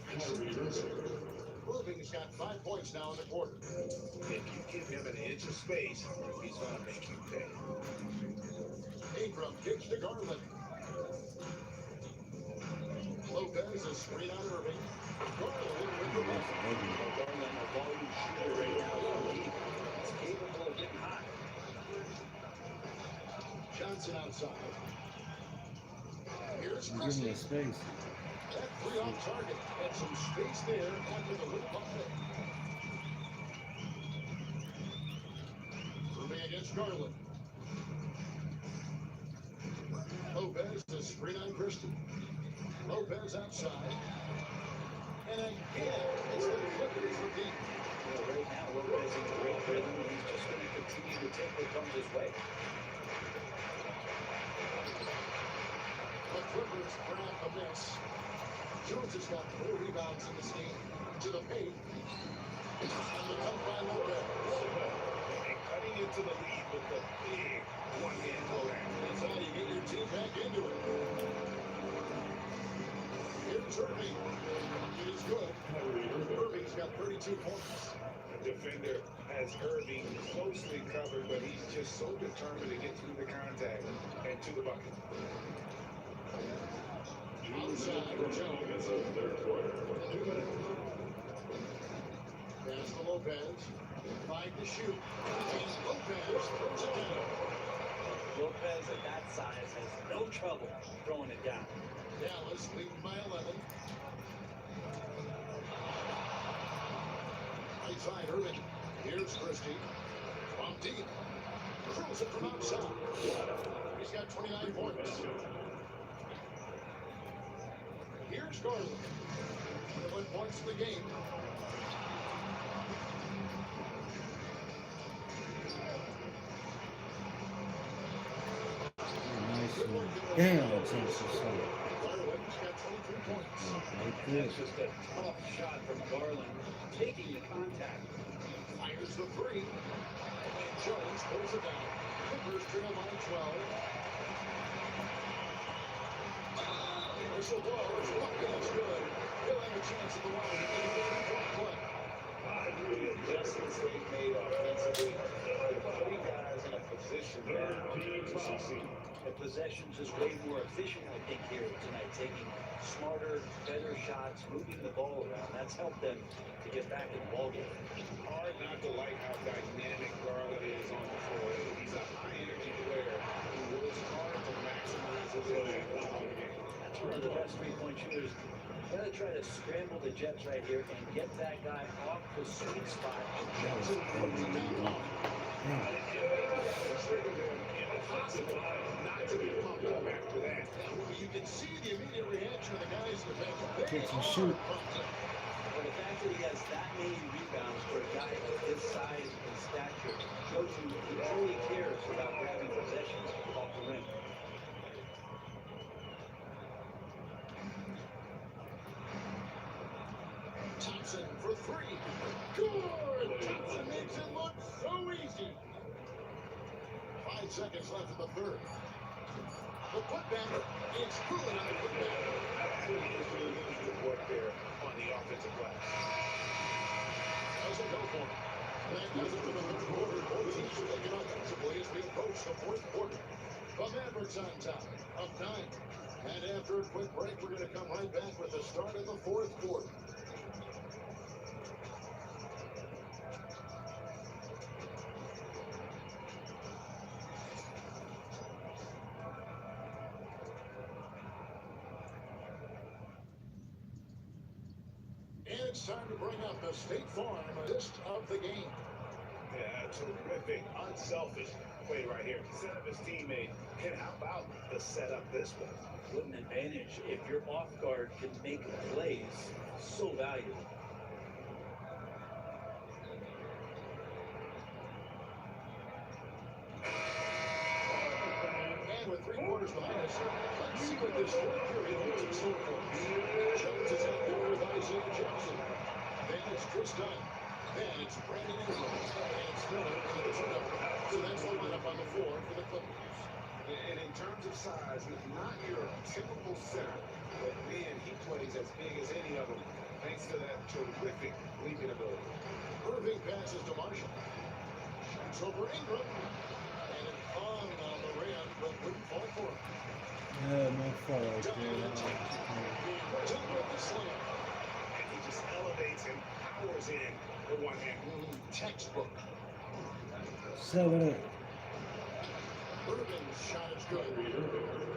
Irving's got 5 points now in the quarter. If you give him an inch of space, he's going to make you pay. Ingram kicks to Garland. Lopez is screen on Irving. Garland with the run. Garland, a volume shooter right now. He's capable of getting hot. Johnson outside. Here's Give me Christie. a space. That three off target. And some space there after the whip bucket. Irving against Garland. Lopez is screen on Christie. Lopez outside. And again, it's the Clippers for deep. You know, right now, Lopez in great rhythm. He's just going to continue to take what comes his way. The Clippers grab a miss. Jones has got 4 rebounds in this game. To the paint. And the dunk by Lopez. And cutting into the lead with the big one-hand blowout. That's how you get your team back into it. Here's Irving. It is good. Irving's got 32 points. The defender has Irving closely covered, but he's just so determined to get through the contact and to the bucket. Outside, Jones. 2 minutes. Pass to Lopez. 5 to shoot. And Lopez throws it down. Lopez at that size has no trouble throwing it down. Dallas leading by 11. Right side, Irving. Here's Christie. From deep. Throws it from outside. He's got 29 points. Here's Garland. 21 points in the game. Nice one. Damn, Texas. Garland's got 23 points. Right there. That's just a tough shot from Garland, taking the contact. Fires the three. And Jones pulls it down. Clippers trail by 12. Whistle blows. Bucket's good. He'll have a chance at the line. And a 3-point play. The adjustments they've made offensively, putting guys in a position now to succeed. The possession just way more efficient, I think, here tonight, taking smarter, better shots, moving the ball around. That's helped them to get back in the ballgame. Hard not to like how dynamic Garland is on the floor. He's a high-energy player who works hard to maximize his impact on the game. That's one of the best three-point shooters. Gotta try to scramble the Jets right here and get that guy off the sweet spot. Johnson puts it down. Not to be pumped up after that. You can see the immediate reaction of the guys in the bench. Catch and shoot. But the fact that he has that many rebounds for a guy of his size and stature shows you he truly cares about grabbing possessions off the rim. Thompson for 3. Good! Thompson makes it look so easy. 5 seconds left in the third. The putback is good on the putback. Absolutely is doing good work there on the offensive glass. Doesn't go for it. That does it for the third quarter. Both teams are looking offensively as we approach the fourth quarter. The Mavericks on top, up 9. And after a quick break, we're going to come right back with the start of the fourth quarter. It's time to bring up the State Farm list of the game. Yeah, terrific, unselfish play right here. Set up his teammate. And how about the setup this one? What an advantage if your off guard can make plays so valuable. And with 3 quarters behind us, let's see what this fourth period holds in store for us. Jones is out there with Isaiah Jackson. Then it's Chris Dunn. Then it's Brandon Ingram. And it's Miller into the turnover. So that's the lineup on the floor for the Clippers. And in terms of size, he's not your typical center, but man, he plays as big as any of them, thanks to that terrific leaping ability. Irving passes to Marshall. Shoots over Ingram. And it hung on the rim, but wouldn't fall for him. Yeah, no fault right Dunn in the there. top. Dunn with the slam. And he just elevates and powers in with one hand. Textbook. 7-8. Irving's shot is good.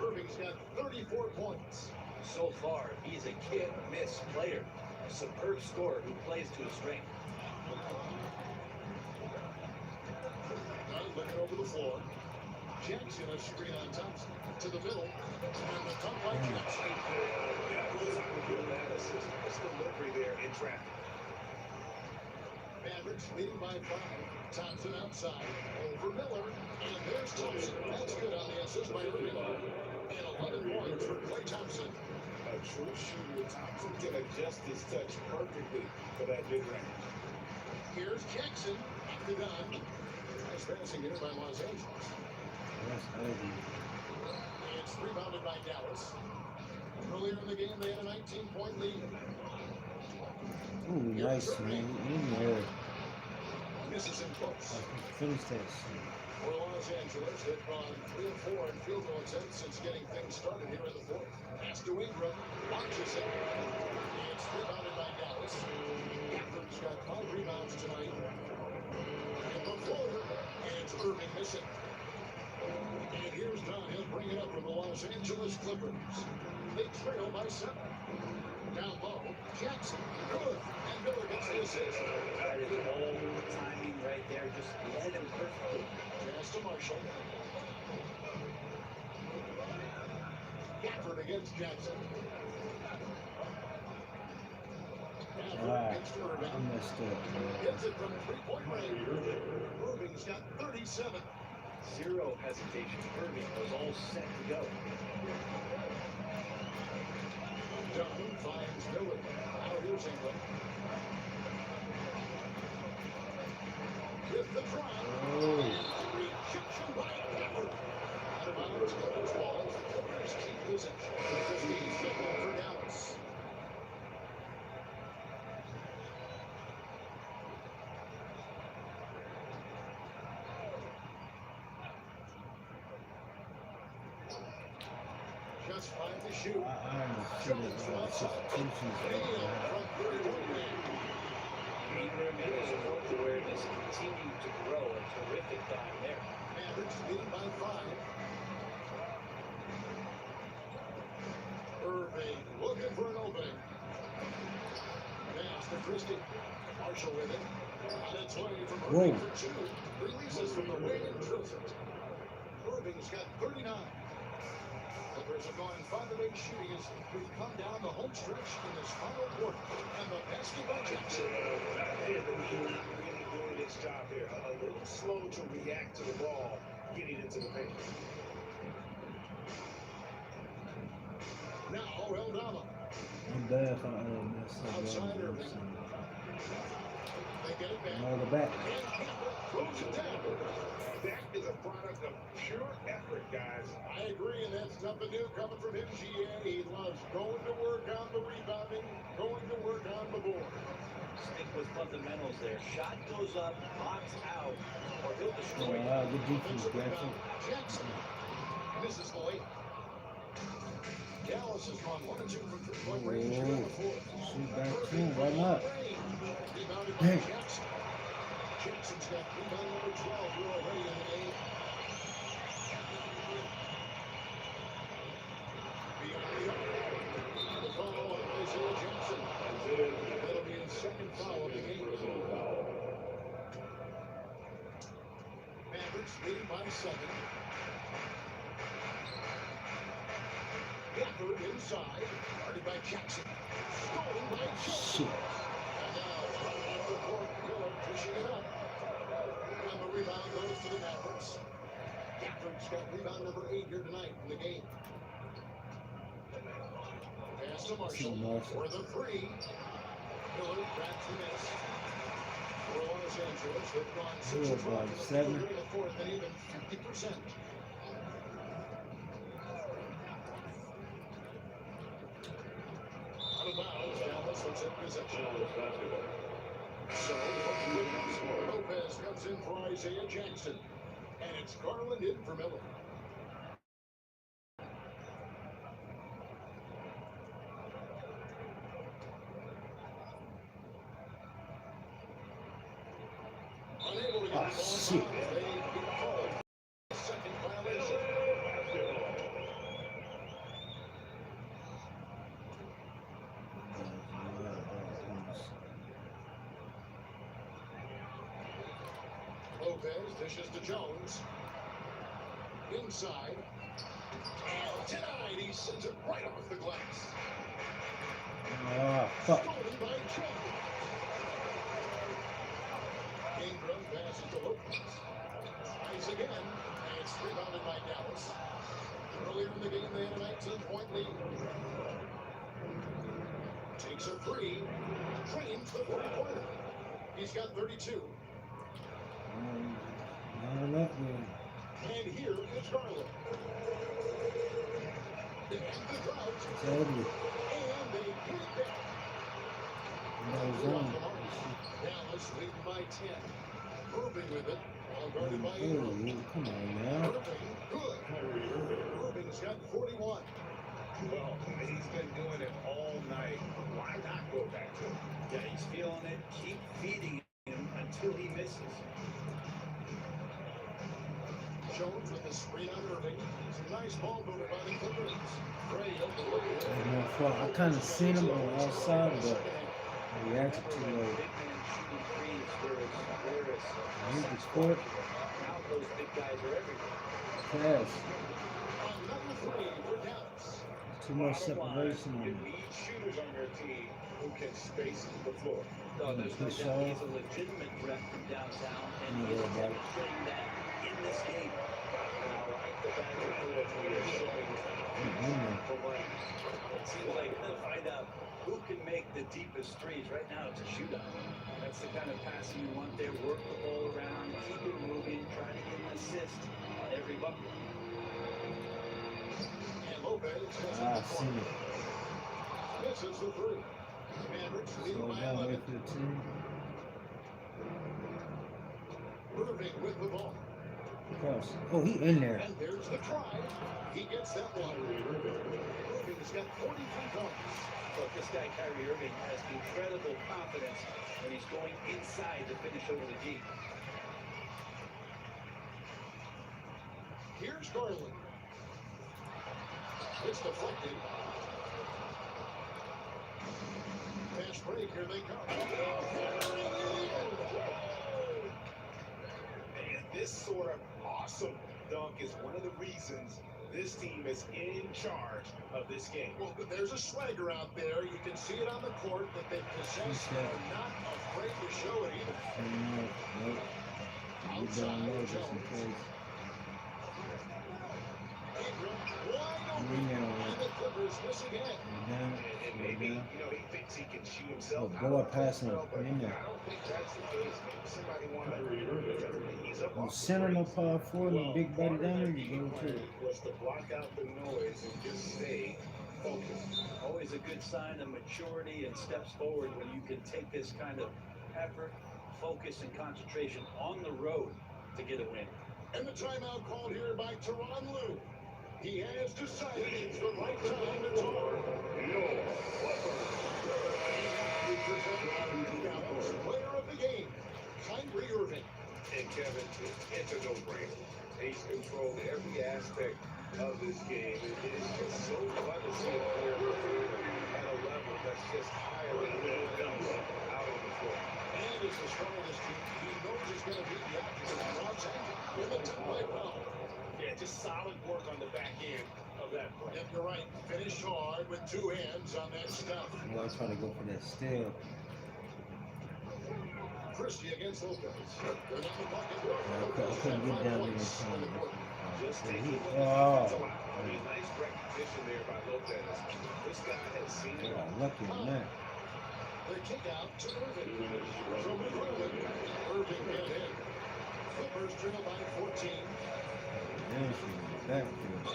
Irving's got 34 points. So far, he's a can't-miss player. A superb scorer who plays to his strength. Dunn looking over the floor. Jackson a screen on Thompson. To the middle. And the top right catch. Yeah, those are good analysis. It's delivery there in traffic. Mavericks leading by 5. Thompson outside. Over Miller. And there's Thompson. That's good on the assist by Irving. And 11 points for Klay Thompson. A true shooter, Thompson can adjust his touch perfectly for that mid-range. Here's Jackson. After Dunn. Nice passing here by Los Angeles. That's heavy. It's rebounded by Dallas. Earlier in the game, they had a 19-point lead. Ooh, nice, man. In there. Misses him close. Finish that. For Los Angeles, they've gone 3 of 4 in field goal attempts since getting things started here in the fourth. Pass to Ingram. Launches it. It's rebounded by Dallas. Gafford's got 5 rebounds tonight. And the floater. And it's Irving missing. And here's Dunn. He'll bring it up for the Los Angeles Clippers. They trail by 7. Down low, Jackson. Good. And Miller gets the assist. That is all timing right there. Just led him perfectly. Pass to Marshall. Gafford against Jackson. Gafford Ah, against Irving. I messed up, man. Gets it from 3-point range. Irving's got 37. Zero hesitation. Irving was all set to go. Dunn finds Miller. Now here's Ingram. With the drive. Oh. Rejection by Gafford. Out of bounds, Clippers ball. Clippers keep possession. 15 for Dallas. Just 5 to shoot. I almost should have substitutions right Nailed there. from 3-point range. Ingram and his court awareness continue to grow. A terrific time there. Mavericks leading by 5. Irving looking for an opening. Pass to Christie. Marshall with it. On its way from Irving Whoa. for 2. Releases from the wing and drills it. Irving's got 39. Clippers have gone 5 of 8 shooting as we've come down the home stretch in this final quarter. And the basket by Jackson. Yeah, but he's not really doing his job here. A little slow to react to the ball getting into the paint. Now Eldama. I'm bad if I messed up. Outside Irving. They get it back. No, the back. And Campbell throws it down. That is a product of pure effort, guys. I agree, and that's nothing new coming from him, GA. He loves going to work on the rebounding, going to work on the board. Stick with fundamentals there. Shot goes up, box out, or he'll destroy you. Good defense, Offensive rebound. Gafford. Jackson misses the late. Dallas has gone 1 and 2 from 3-point range here in the fourth. Shoot back two. Why not? Rebounded by Hey. Jackson. Jackson's got rebound number 12 here already in the game. Beyond the arc. The follow on Isaiah Jackson. That'll be his lead by 7. Gafford inside, guarded by Jackson. Stolen by Jones. Shit. And now, off the court, Miller pushing it up. And the rebound goes to the Mavericks. Gafford's got rebound number 8 here tonight in the game. Pass to Marshall for the 3. Miller grabs the miss. For Los Angeles, they've gone 6 of 12 7. in the fourth and even 50%. Out of bounds, Dallas looks at possession. So, Lopez comes in for Isaiah Jackson. And it's Garland in for Miller. Unable to get the ball Oh, shit. back. They get called. Second violation. Lopez dishes to Jones. Inside. And denied. He sends it right off the glass. Ah, fuck. Stolen by Jones. Ingram passes to Lopez. Tries again. And it's rebounded by Dallas. Earlier in the game, they had a 19-point lead. Takes a 3. Trains the 3-pointer. He's got 32. Not enough, man. And here is Garland. And the drought. Tell you. And they get it back. No zone. Dallas leading by 10. Irving with it. While guarded by Oh, Ingram. come on now. Irving, good. Irving's got 41. Well, he's been doing it all night. Why not go back to him? Yeah, he's feeling it. Keep feeding him until he misses. Jones with the screen on Irving. Some nice ball movement by the Clippers. Gray up the way. No, fuck. I kind of seen him on the outside, but I reacted too Big late. man shooting threes where it's I need the court. now those big guys are everywhere. Pass. Another 3 for Dallas. Too much separation on You him. need shooters on your team who can space the floor. No, there's no Push doubt off. he's a legitimate threat from downtown, and Yeah, he's right. demonstrating that in this game. And I like the back and forth he is showing. For what it seems like they'll find out who can make the deepest threes. Right now, it's a shootout. That's the kind of passing you want there. Work the ball around, keep it moving, try to get an assist on every bucket. And Lopez has Ah, it. seen it. Misses the 3. Mavericks leading Slow by down, 11. wait for the team. Irving with the ball. Cross. Oh, he in there. And there's the try. He gets that one. Irving's got 43 points. Look, this guy, Kyrie Irving, has incredible confidence when he's going inside to finish over the D. Here's Garland. It's deflected. Fast break, here they come. And this sort of awesome dunk is one of the reasons this team is in charge of this game. Well, there's a swagger out there. You can see it on the court that they possess and are not afraid to show it either. Nope. You down low just in case. Ingram, wide You in there, open. man. And the Clippers miss again. You down? And You maybe, down? he thinks he can shoot himself Oh, go out up past him. but In there. I don't think that's the case. Maybe somebody wanted to ease up You off the center no brakes. power forward and big body part of down there, that you game go plan too. was to block out the noise and just stay focused. Always a good sign of maturity and steps forward when you can take this kind of effort, focus, and concentration on the road to get a win. And the timeout called here by Tyronn Lue. He has decided it's the right time to talk. No. We present Dallas player of the game, Kyrie Irving. And Kevin, it's a no-brainer. He's controlled every aspect of this game. It is just so fun to see a player perform at a level that's just higher than anyone else out on the floor. And Durant is the star of this team. He knows he's going to beat the opposite outside. Limited by foul. Yeah, just solid work on the back end of that play. Yep, you're right. Finished hard with two hands on that stuff. I was trying to go for that steal. Christie against Lopez. They're not the bucket. I couldn't get down there in time. Just And taking he, what oh, the defense allowed. I mean, nice recognition there by Lopez. This guy has seen it. yeah, lucky on that. The kick out to Irving. From McCollum. Irving hit in. Clippers trail by 14. Damn, she was back there. I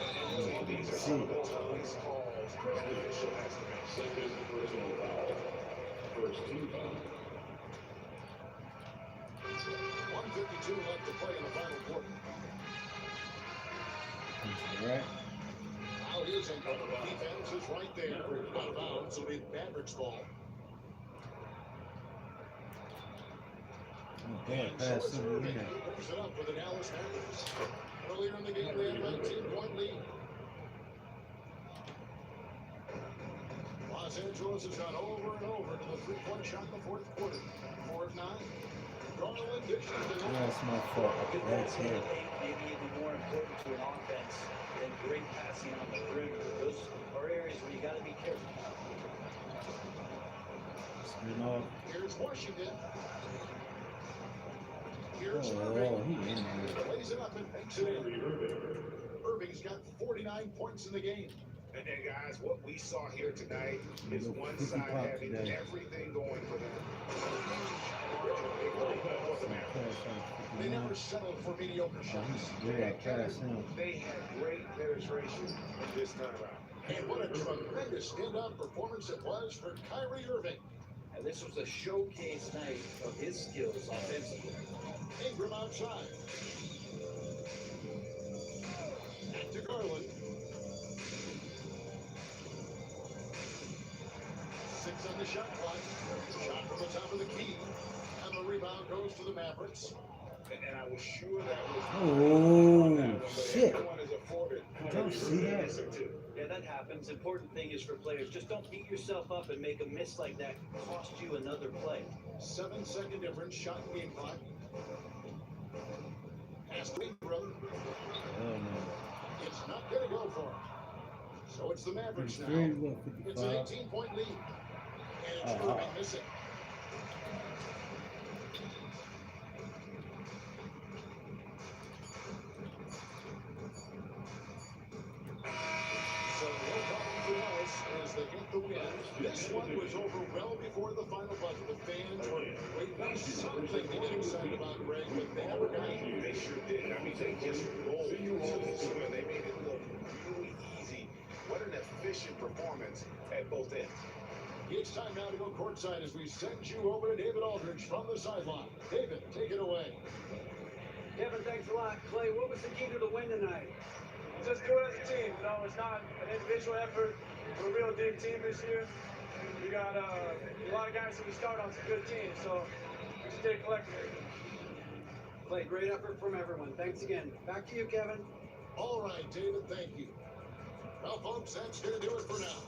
These couldn't are see some of it. the toughest calls that an official has to make. Second personal foul. First team foul. 1:52 left to play in the final quarter. Right? Now here's a defense is right there. Out of bounds. It'll be Mavericks ball. Oh, bad And so pass it's in Irving there. who brings it up for the Dallas Mavericks. Earlier in the game, they had a 19-point lead. Los Angeles has gone over and over to the three-point shot in the fourth quarter. 4 of 9. Garland dishes it in. That's my fault. Good That's passing in the it. paint may be even more important to an offense than great passing on the perimeter. Those are areas where you got to be careful. Spin off. Here's Washington. Oh, Here's Irving. he in there. Lays it up and makes it in. Irving's got 49 points in the game. And then, guys, what we saw here tonight is one 50 side points having today. everything going for them. Margin, a big lead for the Mavericks. They never settled for mediocre shots. Yeah, pass him. They had great penetration this time around. And what a tremendous stand-up performance it was for Kyrie Irving. And this was a showcase night of his skills offensively. Ingram outside. Back to Garland. 6 on the shot clock. Shot from the top of the key. And the rebound goes to the Mavericks. And I was sure that was Oh, shit. everyone is afforded. Don't see that. Yeah, that happens. Important thing is for players, just don't beat yourself up and make a miss like that cost you another play. 7-second difference. Shot game clock. Pass to Ingram. Oh, no. It's not going to go for him. So it's the Mavericks now. 53, what, It's an 55? 18-point lead. And it's Irving missing. So no problem for us as they get the win. This one was over well before the final buzzer. The fans were waiting something to get excited about, Greg, but they never got it. They sure did. I mean, they just rolled through this one. They made it look really easy. What an efficient performance at both ends. It's time now to go courtside as we send you over to David Aldridge from the sideline. David, take it away. Kevin, thanks a lot. Clay, what was the key to the win tonight? Just do it as a team. You know, it's not an individual effort. We're a real deep team this year. We got a lot of guys that we start on some good teams, so we stay collective. Clay, great effort from everyone. Thanks again. Back to you, Kevin. All right, David, thank you. Well, folks, that's going to do it for now.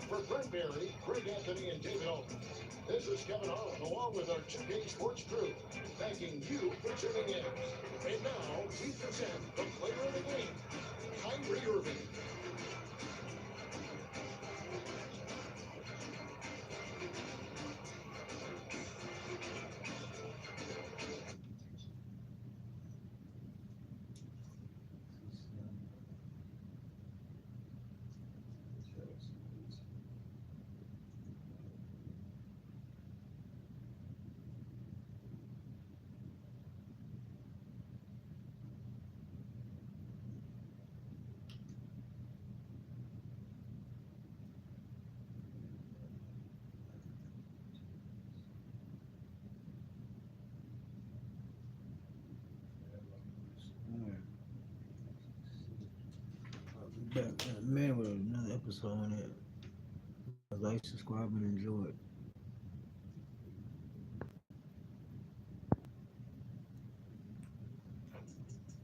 For Brent Barry, Greg Anthony, and David Aldridge, this is Kevin Harlan, along with our 2K Sports crew, thanking you for tuning in. And now, we present the player of the game, Kyrie Irving. I'll be back in a minute with another episode on it. Like, subscribe, and enjoy it.